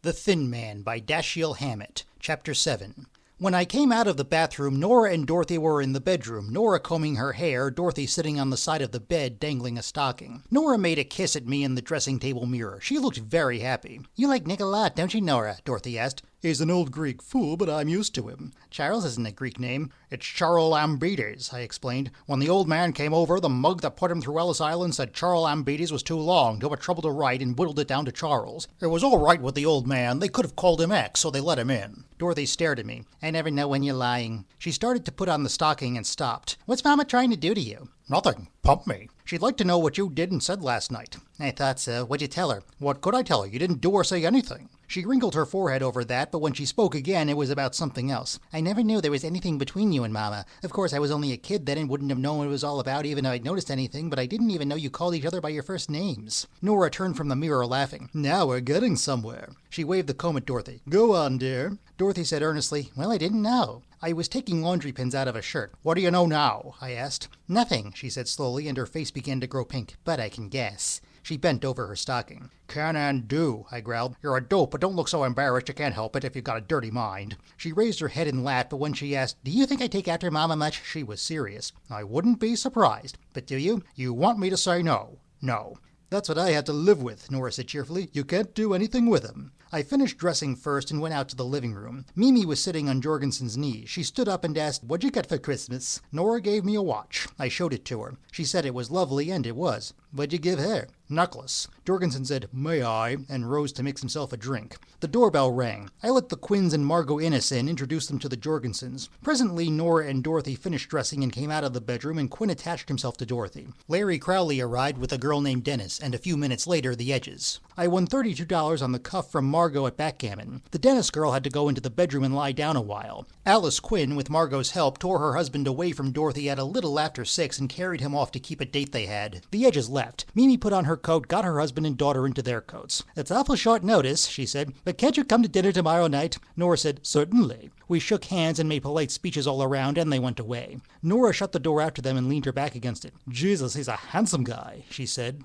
The Thin Man by Dashiell Hammett, Chapter 7. When I came out of the bathroom, Nora and Dorothy were in the bedroom, Nora combing her hair, Dorothy sitting on the side of the bed dangling a stocking. Nora made a kiss at me in the dressing table mirror. She looked very happy. "You like Nick a lot, don't you, Nora?" Dorothy asked. "He's an old Greek fool, but I'm used to him." "Charles isn't a Greek name." "It's Charles Ambetes," I explained. "When the old man came over, the mug that put him through Ellis Island said Charles Ambetes was too long, too much trouble to write, and whittled it down to Charles. It was all right with the old man. They could have called him X, so they let him in." Dorothy stared at me. "I never know when you're lying." She started to put on the stocking and stopped. "What's Mama trying to do to you?" "Nothing. Pump me. She'd like to know what you did and said last night." "I thought so. What'd you tell her?" "What could I tell her? You didn't do or say anything." She wrinkled her forehead over that, but when she spoke again, it was about something else. "I never knew there was anything between you and Mama. Of course, I was only a kid then and wouldn't have known what it was all about even if I'd noticed anything, but I didn't even know you called each other by your first names." Nora turned from the mirror laughing. "Now we're getting somewhere." She waved the comb at Dorothy. "Go on, dear." Dorothy said earnestly, "Well, I didn't know." I was taking laundry pins out of a shirt. "What do you know now?" I asked. "Nothing," she said slowly, and her face began to grow pink. "But I can guess." She bent over her stocking. "Can and do," I growled. "You're a dope, but don't look so embarrassed. You can't help it if you've got a dirty mind." She raised her head and laughed, but when she asked, "Do you think I take after Mama much?" she was serious. "I wouldn't be surprised." "But do you?" "You want me to say no." "No." "That's what I had to live with," Nora said cheerfully. "You can't do anything with him." I finished dressing first and went out to the living room. Mimi was sitting on Jorgensen's knee. She stood up and asked, "What'd you get for Christmas?" Nora gave me a watch. I showed it to her. She said it was lovely, and it was. "What'd you give her?" "Necklace." Jorgensen said, "May I?" and rose to mix himself a drink. The doorbell rang. I let the Quinns and Margot Innes in, introduced them to the Jorgensens. Presently, Nora and Dorothy finished dressing and came out of the bedroom, and Quinn attached himself to Dorothy. Larry Crowley arrived with a girl named Dennis, and a few minutes later, the Edges. I won $32 on the cuff from Margot at backgammon. The Dennis girl had to go into the bedroom and lie down a while. Alice Quinn, with Margot's help, tore her husband away from Dorothy at a little after 6 and carried him off to keep a date they had. The Edges left. Mimi put on her coat, got her husband and daughter into their coats. "It's awful short notice," she said, "but can't you come to dinner tomorrow night?" Nora said, "Certainly." We shook hands and made polite speeches all around, and they went away. Nora shut the door after them and leaned her back against it. "Jesus, he's a handsome guy," she said.